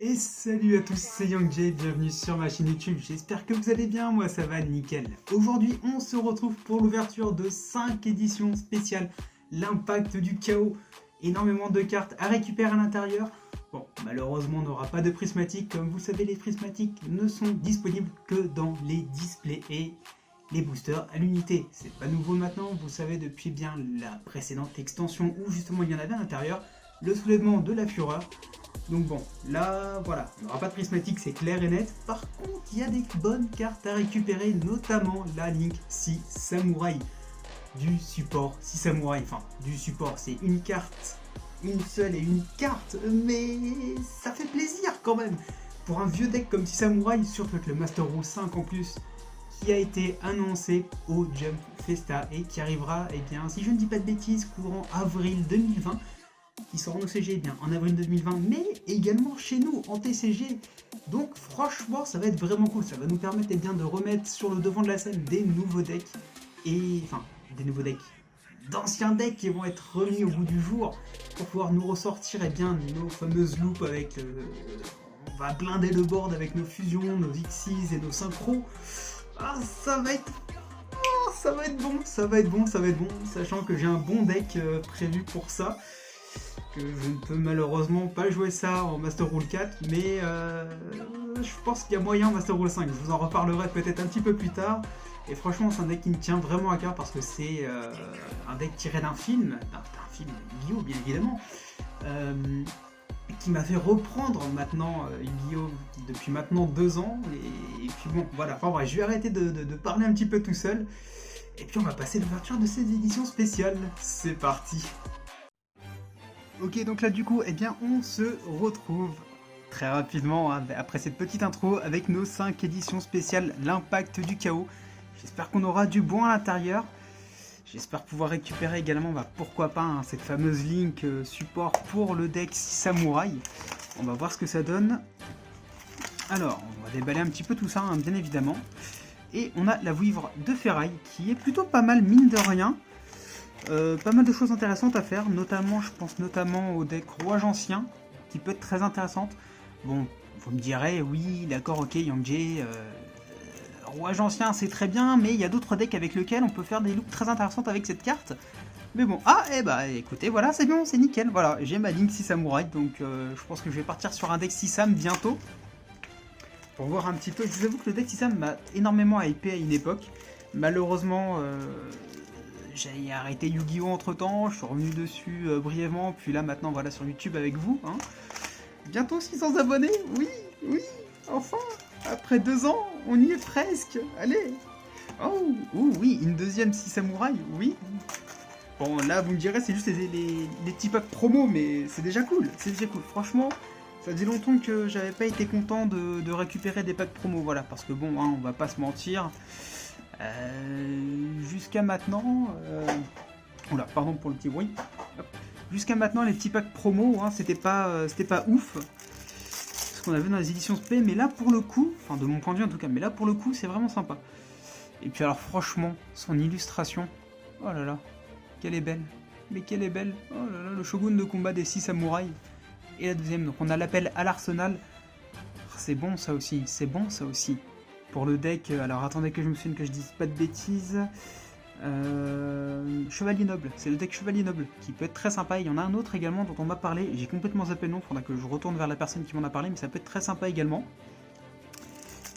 Et salut à tous, c'est YangJ, bienvenue sur ma chaîne YouTube, j'espère que vous allez bien, moi ça va nickel. Aujourd'hui on se retrouve pour l'ouverture de 5 éditions spéciales, l'impact du chaos, énormément de cartes à récupérer à l'intérieur. Bon, malheureusement on n'aura pas de prismatiques, comme vous le savez les prismatiques ne sont disponibles que dans les displays et les boosters à l'unité. C'est pas nouveau maintenant, vous savez depuis bien la précédente extension où justement il y en avait à l'intérieur, le soulèvement de la fureur. Donc bon, là, voilà, on n'aura pas de prismatique, c'est clair et net. Par contre, il y a des bonnes cartes à récupérer, notamment la Link 6 Samouraï du support 6 Samouraï. Enfin, du support, c'est une carte, une seule et une carte, mais ça fait plaisir quand même. Pour un vieux deck comme 6 Samouraï, surtout avec le Master Rule 5 en plus, qui a été annoncé au Jump Festa et qui arrivera, eh bien, si je ne dis pas de bêtises, courant avril 2020. Qui sort en OCG bien en avril 2020, mais également chez nous en TCG. Donc franchement, ça va être vraiment cool. Ça va nous permettre bien de remettre sur le devant de la scène des nouveaux decks et enfin des nouveaux decks, d'anciens decks qui vont être remis au bout du jour pour pouvoir nous ressortir bien nos fameuses loupes avec. On va blinder le board avec nos fusions, nos Xyz et nos synchros. Ah, ça va être ça va être bon, ça va être bon, ça va être bon, sachant que j'ai un bon deck prévu pour ça. Que je ne peux malheureusement pas jouer ça en Master Rule 4, mais je pense qu'il y a moyen en Master Rule 5. Je vous en reparlerai peut-être un petit peu plus tard. Et franchement, c'est un deck qui me tient vraiment à cœur parce que c'est un deck tiré d'un film, Yu-Gi-Oh bien évidemment, qui m'a fait reprendre maintenant Yu-Gi-Oh depuis maintenant 2 ans. Et puis bon, voilà, enfin bref, je vais arrêter de parler un petit peu tout seul. Et puis on va passer l'ouverture de ces éditions spéciales. C'est parti. Ok, donc là du coup, eh bien, on se retrouve très rapidement hein, après cette petite intro avec nos 5 éditions spéciales, l'impact du chaos. J'espère qu'on aura du bon à l'intérieur. J'espère pouvoir récupérer également, pourquoi pas, hein, cette fameuse Link support pour le deck Samouraï. On va voir ce que ça donne. Alors, on va déballer un petit peu tout ça, hein, bien évidemment. Et on a la vouivre de ferraille qui est plutôt pas mal, mine de rien. Pas mal de choses intéressantes à faire, notamment, je pense notamment au deck Rouage Ancien, qui peut être très intéressante. Bon, vous me direz, oui, d'accord, ok, YangJ, Rouage Ancien c'est très bien, mais il y a d'autres decks avec lesquels on peut faire des looks très intéressantes avec cette carte. Mais bon, écoutez, voilà, c'est bon, c'est nickel, voilà, j'ai ma Link 6 Samouraï, donc je pense que je vais partir sur un deck 6 Sam bientôt. Pour voir un petit peu, je vous avoue que le deck 6 Sam m'a énormément hypé à une époque. Malheureusement, j'ai arrêté Yu-Gi-Oh entre temps, je suis revenu dessus brièvement, puis là maintenant voilà sur YouTube avec vous. Hein. Bientôt 600 abonnés, oui, oui, enfin, après 2 ans, on y est presque, allez. Oh, oui, une deuxième 6 samouraïs, oui. Bon là vous me direz c'est juste les petits packs promo, mais c'est déjà cool, franchement. Ça faisait longtemps que j'avais pas été content de récupérer des packs promo, voilà, parce que bon, hein, on va pas se mentir. Jusqu'à maintenant, oula, pardon pour le petit bruit. Jusqu'à maintenant, les petits packs promo, hein, c'était pas ouf. Ce qu'on avait dans les éditions SP, mais là pour le coup, enfin de mon point de vue en tout cas, mais là pour le coup, c'est vraiment sympa. Et puis alors franchement, son illustration, oh là là, qu'elle est belle. Mais qu'elle est belle. Oh là là, le shogun de combat des 6 samouraïs. Et la deuxième, donc on a l'appel à l'arsenal. C'est bon ça aussi, c'est bon ça aussi. Pour le deck, alors attendez que je me souvienne que je dise pas de bêtises. Chevalier Noble, c'est le deck Chevalier Noble qui peut être très sympa. Il y en a un autre également dont on m'a parlé. J'ai complètement zappé le nom, faudra que je retourne vers la personne qui m'en a parlé, mais ça peut être très sympa également.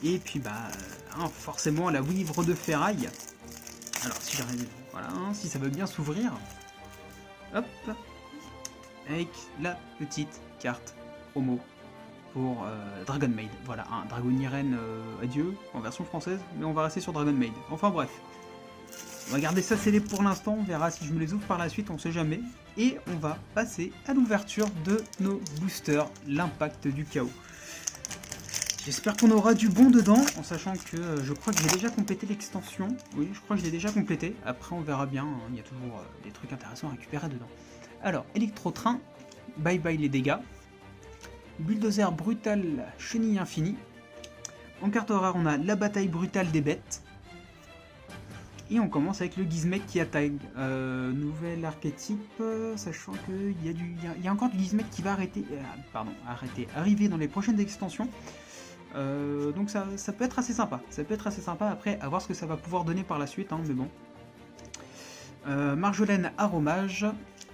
Et puis forcément la vouivre de ferraille. Alors si j'arrive, voilà, si ça veut bien s'ouvrir. Hop, avec la petite carte promo pour Dragon Maid. Voilà, un Dragon Irene adieu en version française, mais on va rester sur Dragon Maid. Enfin bref. On va garder ça scellé pour l'instant, on verra si je me les ouvre par la suite, on sait jamais. Et on va passer à l'ouverture de nos boosters, l'impact du chaos. J'espère qu'on aura du bon dedans, en sachant que je crois que j'ai déjà complété l'extension. Oui, je crois que je l'ai déjà complété. Après, on verra bien, hein, il y a toujours des trucs intéressants à récupérer dedans. Alors, électro-train, bye bye les dégâts. Bulldozer brutal, chenille infinie. En carte rare, on a la bataille brutale des bêtes. Et on commence avec le Gizmek qui attaque. Nouvel archétype, sachant qu'il y a encore du Gizmek qui va arriver dans les prochaines extensions. Donc ça peut être assez sympa. Ça peut être assez sympa, après à voir ce que ça va pouvoir donner par la suite, hein, mais bon. Marjolaine Aromage,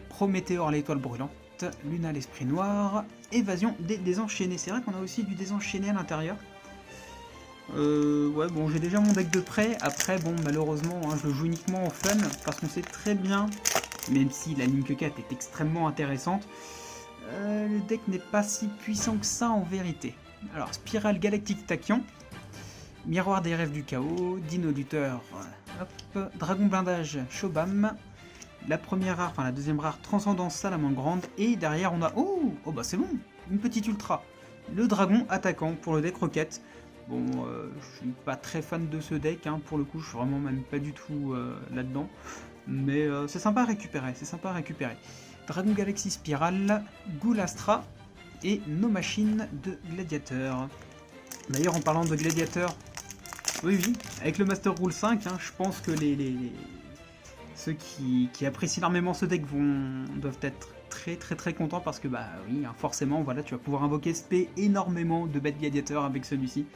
Prométhéor l'étoile brûlante, Luna l'esprit noir, Évasion des désenchaînés. C'est vrai qu'on a aussi du désenchaîné à l'intérieur. Ouais, bon, j'ai déjà mon deck de prêt. Après, bon, malheureusement, hein, je le joue uniquement en fun, parce qu'on sait très bien, même si la Link 4 est extrêmement intéressante, le deck n'est pas si puissant que ça en vérité. Alors, Spirale Galactique Tachyon, Miroir des rêves du chaos, Dino Lutteur, hop, Dragon Blindage Shobam, la première rare, enfin la deuxième rare, Transcendance Salamandre Grande, et derrière on a, oh bah c'est bon, une petite ultra, le Dragon Attaquant pour le deck Rocket. Bon, je suis pas très fan de ce deck, hein, pour le coup, je suis vraiment même pas du tout là-dedans, mais c'est sympa à récupérer, Dragon Galaxy Spirale, Goulastra, et nos machines de gladiateurs. D'ailleurs, en parlant de gladiateurs, oui, avec le Master Rule 5, hein, je pense que ceux qui apprécient énormément ce deck doivent être très contents, parce que bah oui, hein, forcément, voilà, tu vas pouvoir invoquer SP énormément de bêtes gladiateurs avec celui-ci.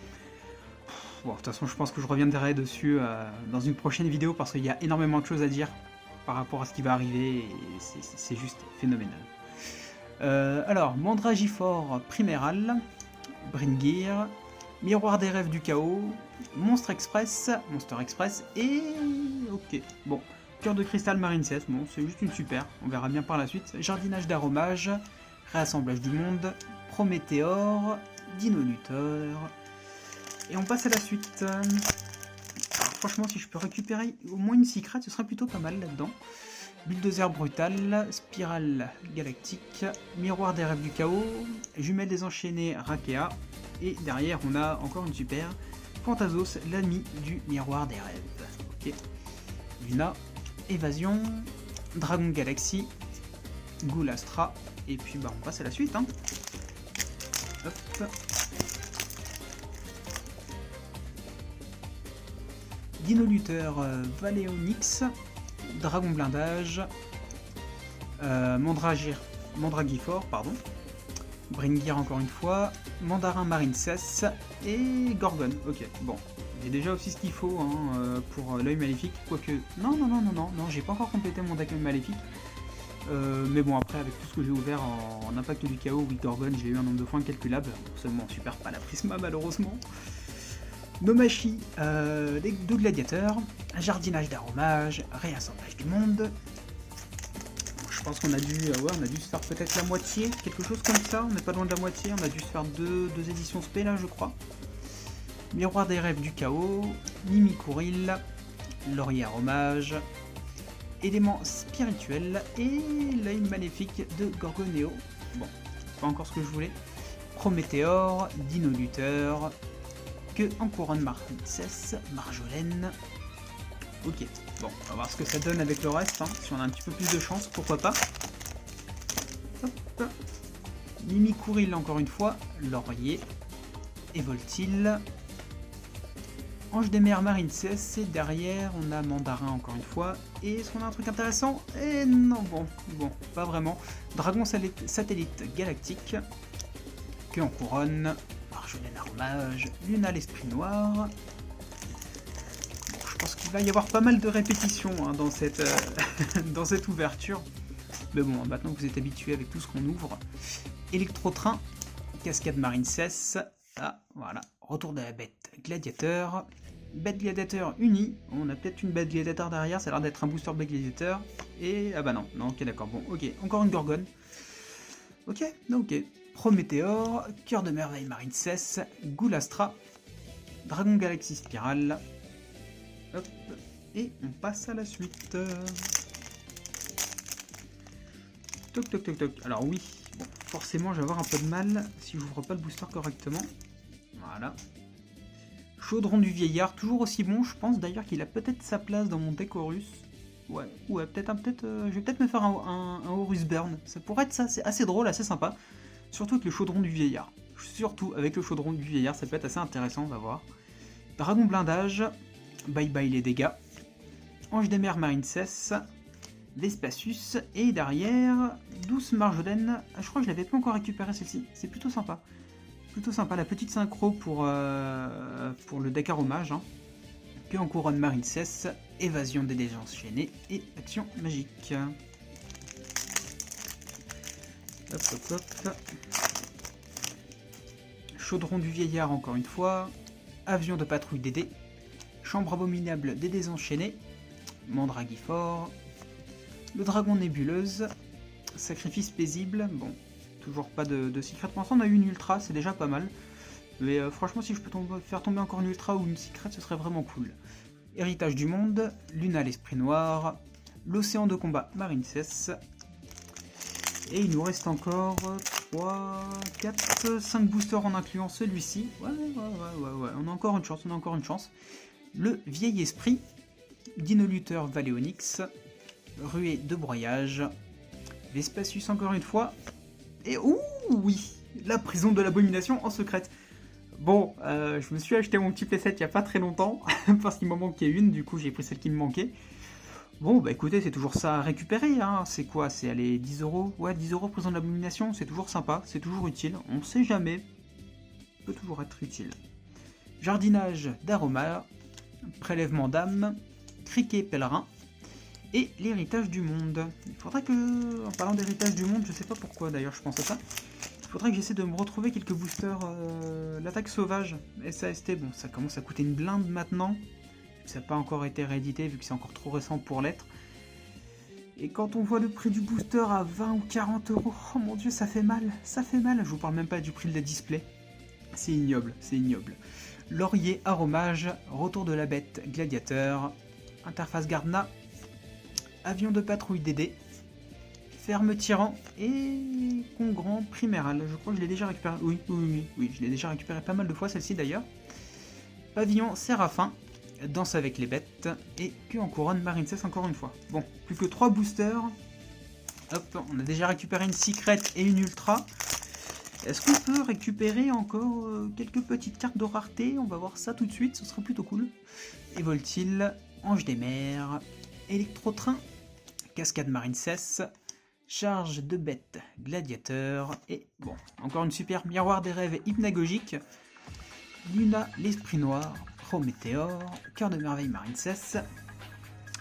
Bon, de toute façon, je pense que je reviendrai dessus dans une prochaine vidéo, parce qu'il y a énormément de choses à dire par rapport à ce qui va arriver, et c'est juste phénoménal. Alors, Mandragifor Priméral, Bringir, Miroir des rêves du chaos, Monster Express, et... ok, bon, Cœur de cristal Marine 16, bon, c'est juste une super, on verra bien par la suite. Jardinage d'aromage, Réassemblage du monde, Prométhéor, Dino Lutteur, et on passe à la suite. Alors, franchement, si je peux récupérer au moins une secret, ce serait plutôt pas mal là-dedans. Bulldozer Brutal, Spirale Galactique, Miroir des rêves du chaos, Jumelles désenchaînées Rakea, et derrière on a encore une super, Phantasos, l'ami du Miroir des rêves. Ok. Luna, Évasion, Dragon Galaxy, Goulastra, et puis bah on passe à la suite, hein. Hop. Dino Lutteur, Valéonix, Dragon Blindage, Mandragifor, pardon, Bringir encore une fois, Mandarin Marine 16 et Gorgon. Ok, bon, j'ai déjà aussi ce qu'il faut, hein, pour l'œil maléfique, quoique... Non, j'ai pas encore complété mon deck maléfique. Mais bon, après, avec tout ce que j'ai ouvert en impact du chaos, oui, Gorgon, j'ai eu un nombre de points incalculable, seulement super pas la Prisma malheureusement. Nomachi, des deux gladiateurs, Jardinage d'aromage, Réassemblage du monde. Je pense qu'on a dû se faire peut-être la moitié, quelque chose comme ça, on n'est pas loin de la moitié, on a dû se faire deux éditions spé là je crois. Miroir des rêves du chaos, Mimicouril, Laurier aromage, Élément spirituel et l'œil maléfique de Gorgonéo. Bon, pas encore ce que je voulais. Prométhéor, Dino Lutteur, que en couronne Marcès, Marjolaine. Ok, bon, on va voir ce que ça donne avec le reste, hein. Si on a un petit peu plus de chance, pourquoi pas. Hop. Mimicouril encore une fois, Laurier, Evoltil, Ange des mers Marine CS, et derrière on a Mandarin encore une fois. Et est-ce qu'on a un truc intéressant? Et non, bon, pas vraiment. Dragon satellite galactique, que en couronne, Marjolaine aromage, Luna l'esprit noir. Bon, je pense qu'il va y avoir pas mal de répétitions, hein, dans cette dans cette ouverture. Mais bon, maintenant que vous êtes habitués avec tout ce qu'on ouvre. Électro-train, Cascade Marine 16. Ah, voilà. Retour de la bête gladiateur. Bête gladiateur unie. On a peut-être une bête gladiateur derrière. Ça a l'air d'être un booster bête gladiateur. Et ah bah non, ok d'accord. Bon, ok. Encore une gorgone. Ok. Prométhéor, Cœur de merveille Marine 16, Goulastra, Dragon Galaxy Spirale. Hop. Et on passe à la suite. Toc. Alors oui, bon, forcément je vais avoir un peu de mal si j'ouvre pas le booster correctement. Voilà. Chaudron du vieillard, toujours aussi bon, je pense d'ailleurs qu'il a peut-être sa place dans mon deck Horus. Ouais, peut-être, je vais peut-être me faire un Horus Burn. Ça pourrait être ça, c'est assez drôle, assez sympa. Surtout avec le chaudron du vieillard. Ça peut être assez intéressant, on va voir. Dragon blindage, bye bye les dégâts. Ange des mers Marine Cess, Vespasius, et derrière, Douce Marjolaine. Je crois que je l'avais pas encore récupéré celle-ci, c'est plutôt sympa. Plutôt sympa, la petite synchro pour le deck aromage. Hein. Que en couronne Marine Cess, évasion des dés enchaînés et action magique. Hop hop hop. Chaudron du vieillard encore une fois. Avion de patrouille des dés. Chambre abominable des dés enchaînés. Mandragifort. Le dragon nébuleuse. Sacrifice paisible. Bon, toujours pas de secret. Pour l'instant, on a eu une ultra, c'est déjà pas mal. Mais franchement, si je peux faire tomber encore une ultra ou une secret, ce serait vraiment cool. Héritage du monde. Luna l'esprit noir. L'océan de combat Marine Cess. Et il nous reste encore 3, 4, 5 boosters en incluant celui-ci. Ouais, on a encore une chance, Le vieil esprit, Dinoluteur Valéonix, Ruée de broyage, Vespasius encore une fois, et ouh oui, la prison de l'abomination en secrète. Bon, je me suis acheté mon petit playset il n'y a pas très longtemps, parce qu'il m'en manquait une, du coup j'ai pris celle qui me manquait. Bon, bah écoutez, c'est toujours ça à récupérer, hein. C'est quoi? C'est aller 10 €? Ouais, 10 € prison de l'abomination, c'est toujours sympa, c'est toujours utile, on sait jamais. Peut toujours être utile. Jardinage d'aroma, prélèvement d'âme, criquet pèlerin, et l'héritage du monde. Il faudrait que, en parlant d'héritage du monde, je sais pas pourquoi d'ailleurs je pense à ça, il faudrait que j'essaie de me retrouver quelques boosters, l'attaque sauvage, SAST, bon ça commence à coûter une blinde maintenant. Ça n'a pas encore été réédité vu que c'est encore trop récent pour l'être. Et quand on voit le prix du booster à 20 ou 40 €, oh mon dieu, ça fait mal, ça fait mal. Je vous parle même pas du prix de la display. C'est ignoble, c'est ignoble. Laurier aromage, retour de la bête gladiateur, interface Gardna, avion de patrouille DD, ferme tyran et congrand priméral. Je crois que je l'ai déjà récupéré. Oui, je l'ai déjà récupéré pas mal de fois celle-ci d'ailleurs. Pavillon séraphin. Danse avec les bêtes, et que en couronne Marine Cess encore une fois. Bon, plus que 3 boosters. Hop, on a déjà récupéré une secret et une ultra. Est-ce qu'on peut récupérer encore quelques petites cartes de rareté? On va voir ça tout de suite, ce sera plutôt cool. Et Voltil, Ange des mers, Électro-train, Cascade Marine Cess, Charge de bêtes gladiateur, et bon, encore une super miroir des rêves hypnagogique, Luna l'esprit noir, Prométhéor, Cœur de merveille Marine Cess.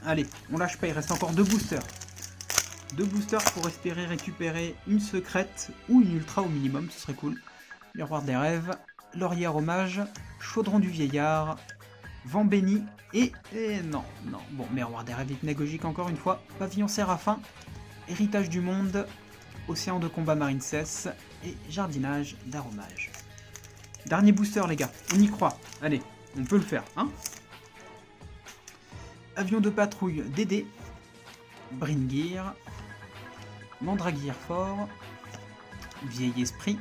Allez, on lâche pas, il reste encore 2 boosters. 2 boosters pour espérer récupérer une secrète ou une ultra au minimum, ce serait cool. Miroir des rêves, Laurier aromage, Chaudron du vieillard, Vent béni et non, bon, Miroir des rêves hypnagogique encore une fois, Pavillon séraphin, Héritage du monde, Océan de combat Marine Cess et Jardinage d'aromage. Dernier booster les gars, on y croit, allez. On peut le faire, hein? Avion de patrouille DD, Bringir, Mandragir fort, Vieil esprit,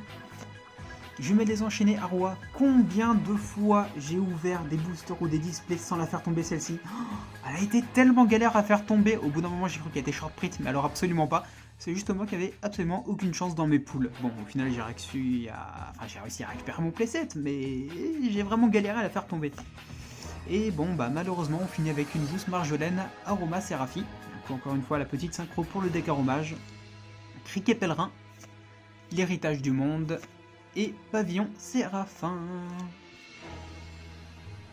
Jumelles désenchaînées à roi. Combien de fois j'ai ouvert des boosters ou des displays sans la faire tomber celle-ci? Elle a été tellement galère à faire tomber, au bout d'un moment j'ai cru qu'elle était short print, mais alors absolument pas. C'est juste moi qui avait absolument aucune chance dans mes poules. Bon, au final j'ai réussi à récupérer mon playset, mais j'ai vraiment galéré à la faire tomber. Et bon, bah malheureusement on finit avec une douce Marjolaine, Aroma Séraphi. Donc encore une fois la petite synchro pour le deck aromage. Criquet pèlerin, l'héritage du monde et Pavillon séraphin.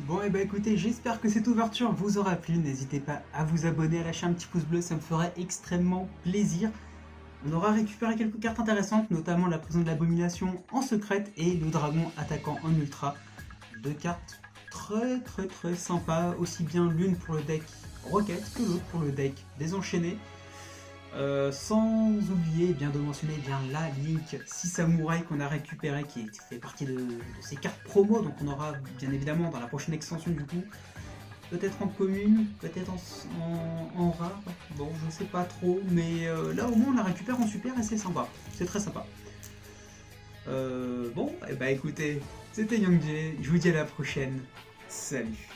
Bon et bah écoutez, j'espère que cette ouverture vous aura plu. N'hésitez pas à vous abonner, à lâcher un petit pouce bleu, ça me ferait extrêmement plaisir. On aura récupéré quelques cartes intéressantes, notamment la prison de l'abomination en secrète et le dragon attaquant en ultra. 2 cartes très sympas, aussi bien l'une pour le deck Rocket que l'autre pour le deck désenchaîné. Sans oublier bien de mentionner bien la Link 6 Samouraï qu'on a récupéré, qui fait partie de ces cartes promo, donc on aura bien évidemment dans la prochaine extension du coup, peut-être en commune, peut-être en rare, bon je sais pas trop, mais là au moins on la récupère en super et c'est sympa, c'est très sympa. Bon, et bah écoutez, c'était Young Jay, je vous dis à la prochaine, salut.